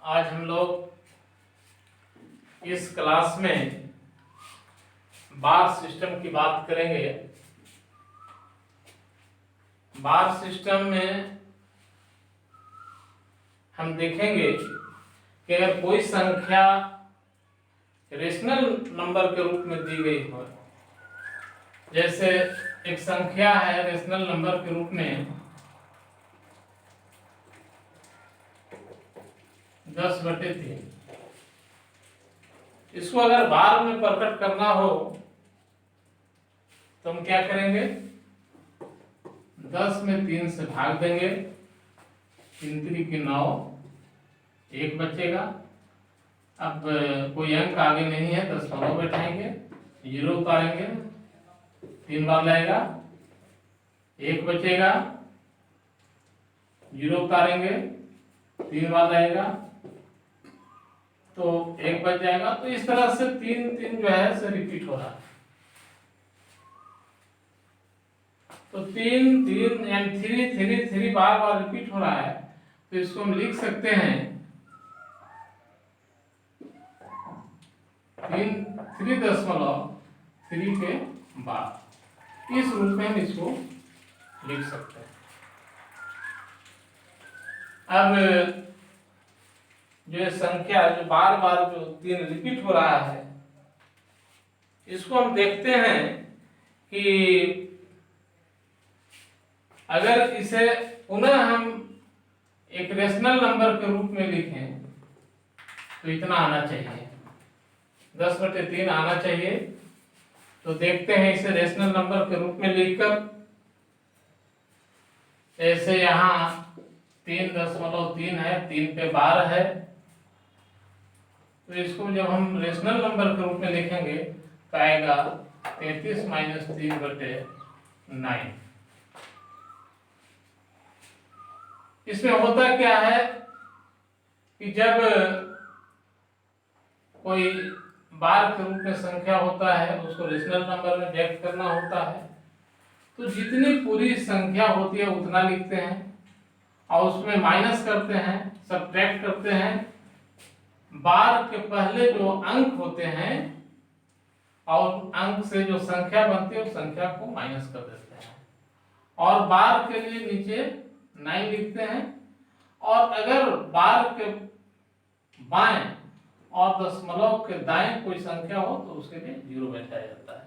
आज हम लोग इस क्लास में बार सिस्टम की बात करेंगे। बार सिस्टम में हम देखेंगे कि अगर कोई संख्या रेशनल नंबर के रूप में दी गई हो, जैसे एक संख्या है रेशनल नंबर के रूप में 10/3, इसको अगर बार में प्रकट करना हो तो हम क्या करेंगे, 10 में 3 से भाग देंगे, 3 3 की 9, 1 बचेगा। अब कोई अंक आगे नहीं है, 10 बैठाएंगे, 0 उतारेंगे, 3 बार लाएगा, 1 बचेगा, 0 उतारेंगे, 3 बार लाएगा तो 1 बच जाएगा। तो इस तरह से 3 3 जो है से रिपीट हो रहा है। तो 3 3 एंड 3 3 3 बार बार रिपीट हो रहा है, तो इसको हम लिख सकते हैं 3.3 के बाद। इस रूप में हम इसको लिख सकते हैं। अब जो संख्या जो बार बार जो 3 रिपीट हो रहा है, इसको हम देखते हैं कि अगर इसे पुनः हम एक रेशनल नंबर के रूप में लिखें तो इतना आना चाहिए, 10/3 आना चाहिए। तो देखते हैं इसे रेशनल नंबर के रूप में लिखकर, जैसे यहाँ 3.3 है, 3 पे 12 है, तो इसको जब हम रेशनल नंबर के रूप में लिखेंगे तो आएगा 33 - 3/9। इसमें होता क्या है कि जब कोई बार के रूप में संख्या होता है, उसको रेशनल नंबर में व्यक्त करना होता है, तो जितनी पूरी संख्या होती है उतना लिखते हैं और उसमें माइनस करते हैं, सब्ट्रैक्ट करते हैं। बार के पहले जो अंक होते हैं और अंक से जो संख्या बनती है उस संख्या को माइनस कर देते हैं और बार के लिए नीचे 9 लिखते हैं। और अगर बार के बाएं और दशमलव के दाएं कोई संख्या हो तो उसके लिए 0 बैठाया जाता है,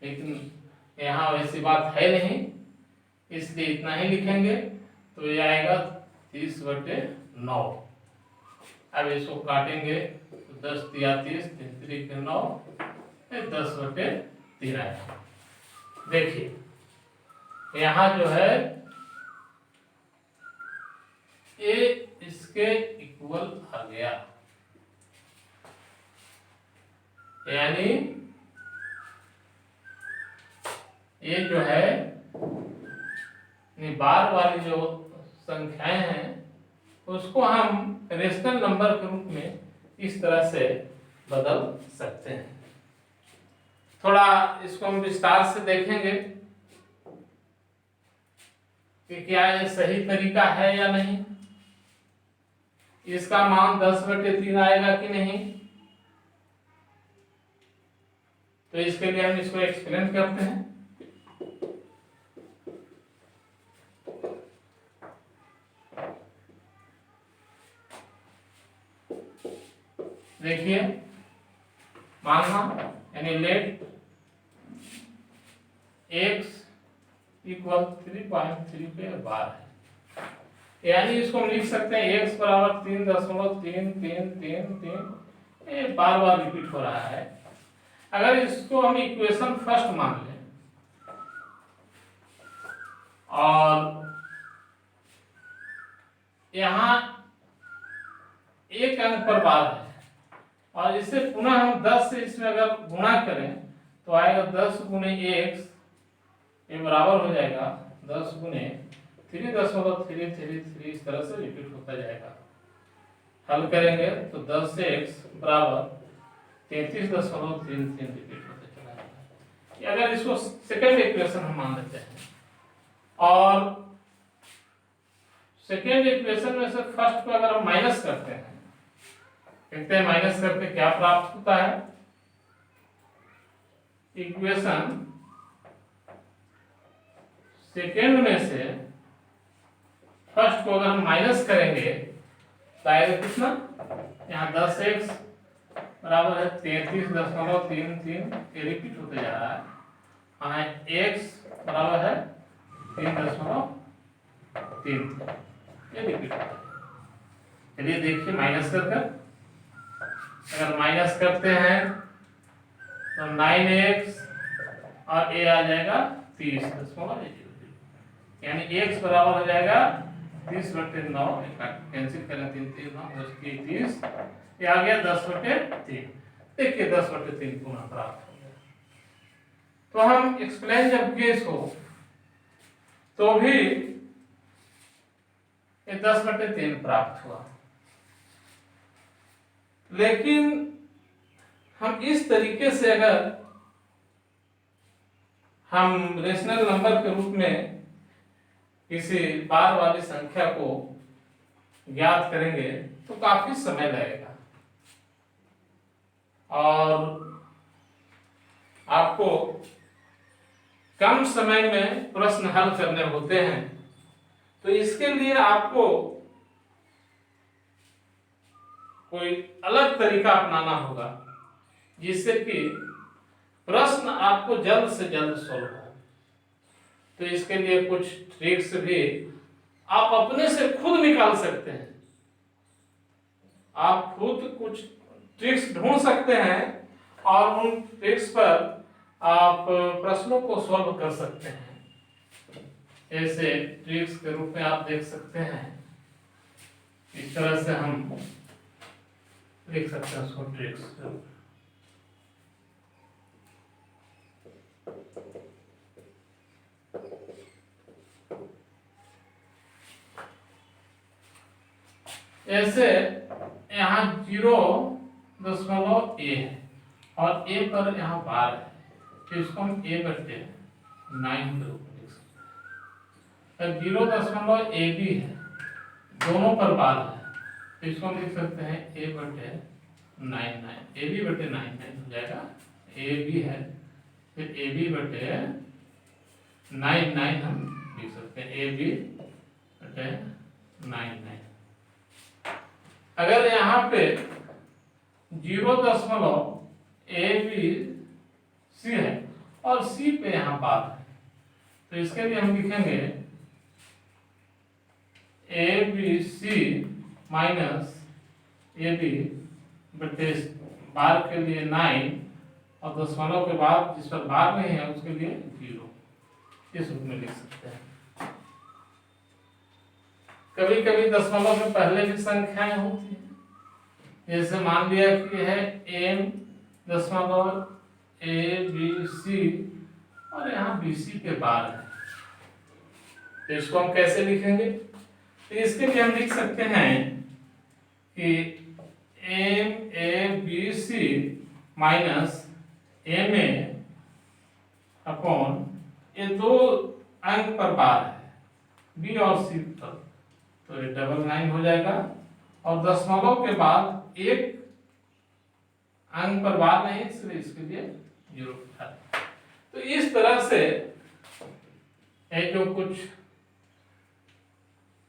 लेकिन यहाँ वैसी बात है नहीं, इसलिए इतना ही लिखेंगे। तो ये आएगा 30/9। अब इसको काटेंगे तो 10 × 30, 3 × 9, 10/3 आएगा। देखिए यहाँ जो है ये इसके इक्वल आ गया, यानी ये जो है बार वाली जो संख्याएं हैं उसको हम रेशनल नंबर के रूप में इस तरह से बदल सकते हैं। थोड़ा इसको हम विस्तार से देखेंगे कि क्या ये सही तरीका है या नहीं, इसका मान 10/3 आएगा कि नहीं। तो इसके लिए हम इसको एक्सप्लेन करते हैं। देखिए मानना, यानी लेट x = 3.3 पे बार है, यानी इसको हम लिख सकते हैं x = 3.33333। ये बार बार रिपीट हो रहा है। अगर इसको हम इक्वेशन फर्स्ट मान लें और यहाँ एक अंक पर बार है और इसे पुनः हम 10 से इसमें अगर गुणा करें तो आएगा 10 × x, ये बराबर हो जाएगा 10 × 3.333। इस तरह से रिपीट होता जाएगा। हल करेंगे तो 10 से x बराबर 33.33 रिपीट होता चला जाएगा। अगर इसको सेकेंड इक्वेशन हम मान लेते हैं और सेकेंड इक्वेशन में से फर्स्ट को अगर हम माइनस करते हैं देखते हैं माइनस करके क्या प्राप्त होता है। इक्वेशन सेकेंड में से फर्स्ट को अगर हम माइनस करेंगे तो आएगा कितना, यहाँ 10x बराबर है 33.33, ये रिपीट होते जा रहा है। हाँ x बराबर है 3.3, ये रिपीट होता है। चलिए देखिए माइनस कर अगर माइनस करते हैं तो 9x और a आ जाएगा 30.00, यानी x बराबर हो जाएगा 30/9, कैंसिल करें 3 3 9 30, ये आ गया 10/3। देखिए 10/3 पुनः प्राप्त हो गया। तो हम एक्सप्लेन जब किए इसको तो भी ये 10/3 प्राप्त हुआ, लेकिन हम इस तरीके से अगर हम रेशनल नंबर के रूप में किसी बार वाली संख्या को ज्ञात करेंगे तो काफी समय लगेगा और आपको कम समय में प्रश्न हल करने होते हैं। तो इसके लिए आपको कोई अलग तरीका अपनाना होगा जिससे कि प्रश्न आपको जल्द से जल्द सॉल्व हो। तो इसके लिए कुछ ट्रिक्स भी आप अपने से खुद निकाल सकते हैं। आप खुद कुछ ट्रिक्स ढूंढ सकते हैं और उन ट्रिक्स पर आप प्रश्नों को सॉल्व कर सकते हैं। ऐसे ट्रिक्स के रूप में आप देख सकते हैं, इस तरह से हम लिख सकते हैं उसको ट्रिक्स। ऐसे यहाँ 0.a है और a पर यहाँ बार है, तो इसको हम a/9 के रूप में लिख सकते हैं। 0.ab है, दोनों पर बार है, तो इसको हम लिख सकते हैं a/9 हो जाएगा। ab है फिर ab/9 हम लिख सकते हैं ab/9। अगर यहाँ पे 0.abc है और c पे यहाँ बात है, तो इसके लिए हम लिखेंगे abc माइनस ab बटे बार के लिए 9 और दशमलव के बाद जिस पर बार नहीं है उसके लिए 0, इस रूप में लिख सकते हैं। कभी कभी दशमलव के पहले भी संख्याएं होती हैं, जैसे मान लिया कि है m.abc और यहाँ bc के बार है, तो इसको हम कैसे लिखेंगे? तो इसके लिए हम लिख सकते हैं कि m.abc माइनस ma अपॉन ये दो अंक पर बार है b और c पर, तो ये 999 हो जाएगा और दशमलव के बाद एक अंक पर बार नहीं, इसलिए इसके लिए 0 है। तो इस तरह से जो कुछ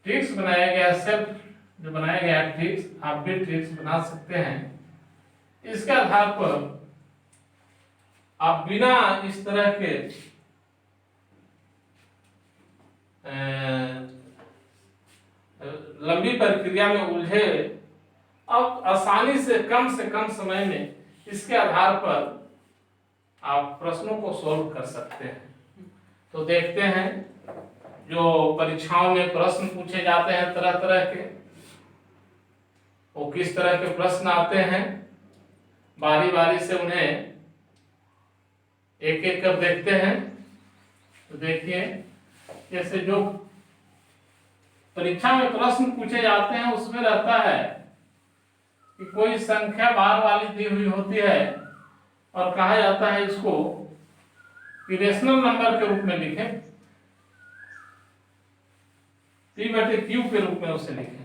ट्रिक्स बनाया गया, सेल्फ जो बनाया गया ट्रिक्स, आप भी ट्रिक्स बना सकते हैं। इसके आधार पर आप बिना इस तरह के लंबी प्रक्रिया में उलझे, अब आसानी से कम समय में इसके आधार पर आप प्रश्नों को सॉल्व कर सकते हैं। तो देखते हैं जो परीक्षाओं में प्रश्न पूछे जाते हैं तरह तरह के, वो किस तरह के प्रश्न आते हैं, बारी बारी से उन्हें एक एक कर देखते हैं। तो देखिए जैसे जो परीक्षा में प्रश्न पूछे जाते हैं उसमें रहता है कि कोई संख्या बार वाली दी हुई होती है और कहा जाता है इसको कि रेशनल नंबर के रूप में लिखें, p/q के रूप में उसे लिखें।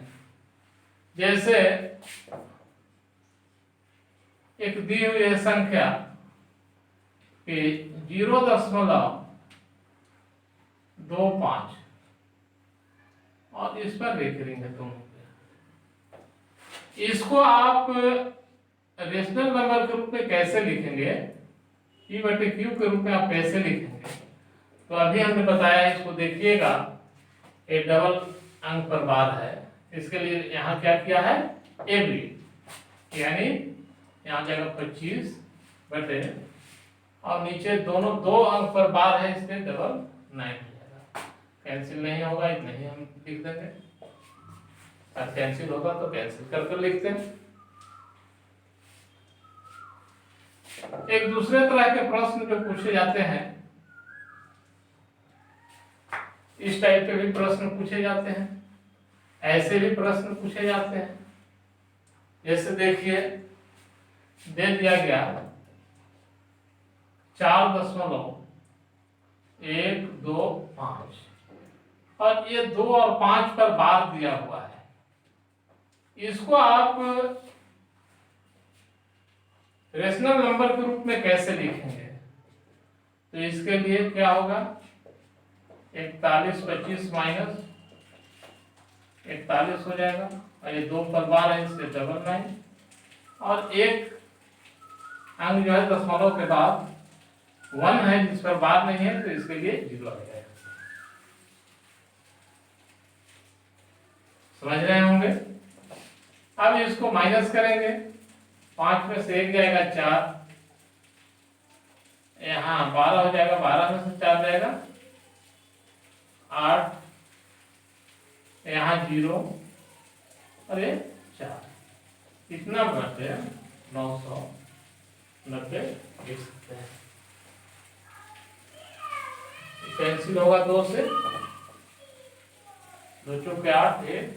जैसे एक दी हुई है संख्या कि 0.25 और इस पर रेकरिंग है दोनों पे। इसको आप रेशनल नंबर के रूप में कैसे लिखेंगे, P बटे Q के रूप में आप कैसे लिखेंगे? तो अभी हमने बताया, इसको देखिएगा, एक डबल अंक पर बार है, इसके लिए यहाँ क्या किया है, एवरी, यानी यहाँ जाएगा 25 बटे, और नीचे दोनों दो अंक पर बार है, इसलिए डबल 9 हो जाएगा। कैंसिल नहीं होगा, इतना ही हम लिख देंगे, और कैंसिल होगा तो कैंसिल कर लिखते हैं। एक दूसरे तरह के प्रश्न जो पूछे जाते हैं, इस टाइप के भी प्रश्न पूछे जाते हैं, ऐसे भी प्रश्न पूछे जाते हैं। जैसे देखिए, दे दिया गया 4.125 और ये 2 और 5 पर बार दिया हुआ है। इसको आप रेशनल नंबर के रूप में कैसे लिखेंगे? तो इसके लिए क्या होगा, 41 25 माइनस 41 हो जाएगा, और ये 2 पर बार है, इसलिए डबल 9, और एक अंक जो है दशमलव के बाद 1 है, जिस पर बार नहीं है, तो इसके लिए 0 आ जाएगा। समझ रहे होंगे? अब इसको माइनस करेंगे, 5 में से 1 जाएगा 4, यहाँ 12 हो जाएगा, 12 में से 4 जाएगा 8, यहाँ 0 और ये 4, कितना बटे 990 लिख सकते हैं। कैंसिल होगा 2 से, 2 चौके 8, 1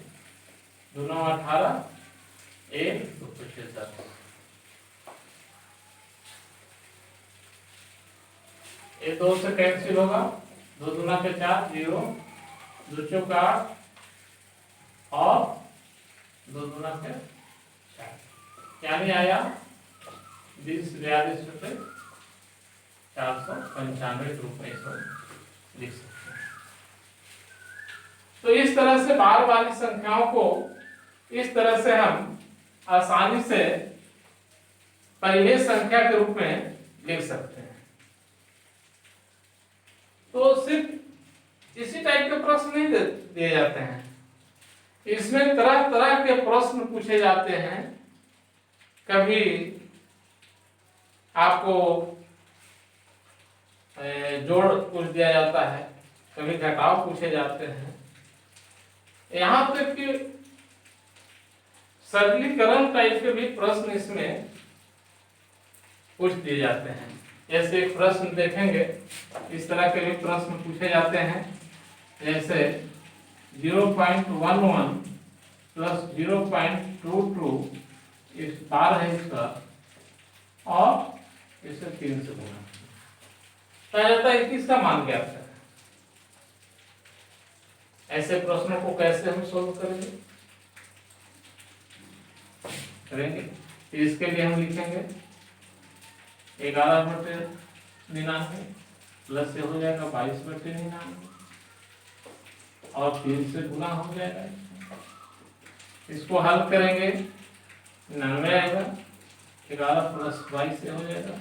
2 9 18, 1 2 5 10, ये 2 से कैंसिल होगा, 2 दूना के 4 0, 2 चौके 8 और 2 दूना के 4, यानी आया 20 रुपये 495 रुपये लिख सकते हैं। तो इस तरह से बार वाली संख्याओं को इस तरह से हम आसानी से परिमेय संख्या के रूप में लिख सकते हैं। तो सिर्फ इसी टाइप के प्रश्न नहीं दिए जाते हैं, इसमें तरह तरह के प्रश्न पूछे जाते हैं। कभी आपको जोड़ पूछ दिया जाता है, कभी घटाव पूछे जाते हैं, यहाँ तक कि सरलीकरण टाइप के भी प्रश्न इसमें पूछ दिए जाते हैं। जैसे एक प्रश्न देखेंगे, इस तरह के भी प्रश्न पूछे जाते हैं, जैसे 0.11 प्लस 0.22 इस बार है इसका, और इसे 3 से गुणा कहा जाता है, किसका मान ज्ञात है। ऐसे प्रश्नों को कैसे हम सोल्व करेंगे? इसके लिए हम लिखेंगे 11/99 प्लस से हो जाएगा 22/99 और 3 से गुना हो जाएगा। इसको हल करेंगे, 99 आएगा, 11 प्लस 22 से हो जाएगा,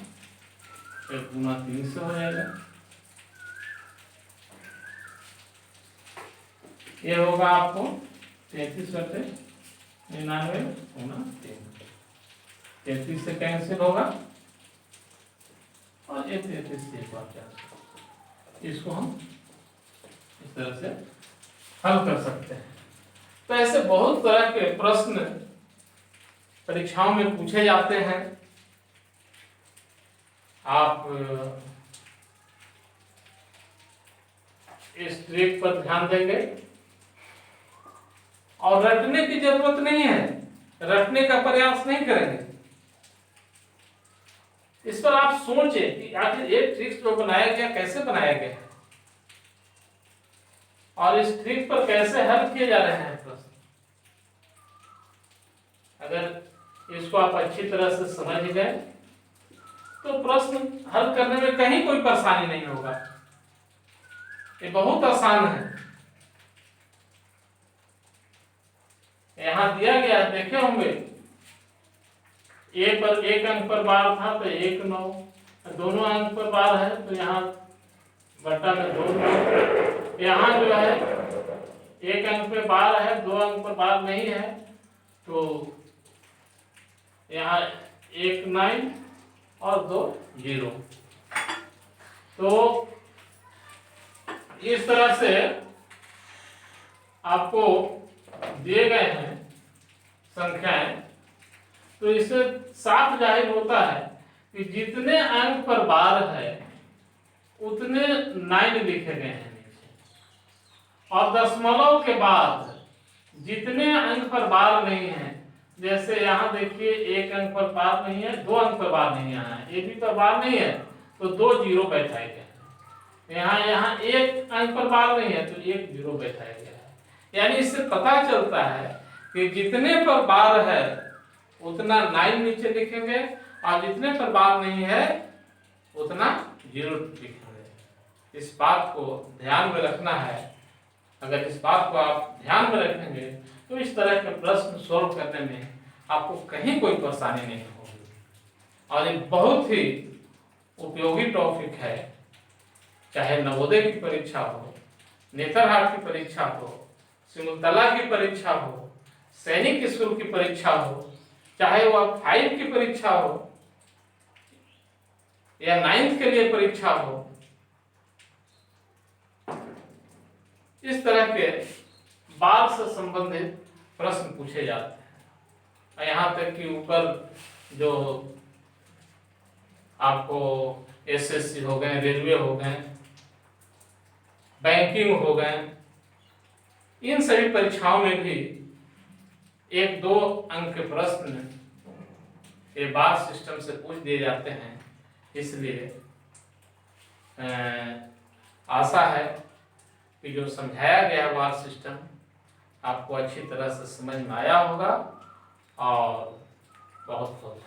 1 गुना 3 से हो जाएगा, ये होगा आपको 33/99 गुना 3, 33 से कैंसिल होगा और ये 33 से एक बार कैंसिल। इसको हम इस तरह से हल कर सकते हैं। तो ऐसे बहुत तरह के प्रश्न परीक्षाओं में पूछे जाते हैं। आप इस ट्रिक पर ध्यान देंगे और रटने की जरूरत नहीं है, रटने का प्रयास नहीं करेंगे। इस पर आप सोचें कि आखिर ये ट्रिक जो बनाया गया कैसे बनाया गया है और इस ट्रिक पर कैसे हल किए जा रहे हैं प्रश्न। अगर इसको आप अच्छी तरह से समझ गए तो प्रश्न हल करने में कहीं कोई परेशानी नहीं होगा। ये बहुत आसान है। यहां दिया गया है, देखे होंगे, ए पर एक अंक पर बार था तो 1 9, दोनों अंक पर बार है तो यहाँ बट्टा में 2 9। यहाँ जो है एक अंक पे बार है, 2 अंक पर बार नहीं है तो यहाँ 1 9 और 2 0। तो इस तरह से आपको दिए गए हैं संख्याएं, तो इससे साफ जाहिर होता है कि जितने अंक पर बार है उतने 9 लिखे गए हैं नीचे, और दशमलव के बाद जितने अंक पर बार नहीं है, जैसे यहाँ देखिए 1 अंक पर बार नहीं है, 2 अंक पर बार नहीं है, ए बी पर बार नहीं है तो 2 0 बैठाए गए हैं। यहाँ 1 अंक पर बार नहीं है तो 1 0 बैठाया गया है। यानी इससे पता चलता है कि जितने पर बार है उतना 9 नीचे लिखेंगे, और जितने पर बार नहीं है उतना 0 लिखेंगे। इस बात को ध्यान में रखना है। अगर इस बात को आप ध्यान में रखेंगे तो इस तरह के प्रश्न सॉल्व करने में आपको कहीं कोई परेशानी नहीं होगी। और ये बहुत ही उपयोगी टॉपिक है, चाहे नवोदय की परीक्षा हो, नेतरहाट की परीक्षा हो, सिमुलतला की परीक्षा हो, सैनिक स्कूल की परीक्षा हो, चाहे वह 5 की परीक्षा हो या 9th के लिए परीक्षा हो, इस तरह के बाल से संबंधित प्रश्न पूछे जाते हैं। यहाँ तक कि ऊपर जो आपको एसएससी हो गए, रेलवे हो गए, बैंकिंग हो गए, इन सभी परीक्षाओं में भी 1-2 अंक के प्रश्न ये बार सिस्टम से पूछ दिए जाते हैं। इसलिए आशा है कि जो समझाया गया बार सिस्टम आपको अच्छी तरह से समझ में आया होगा, और बहुत बहुत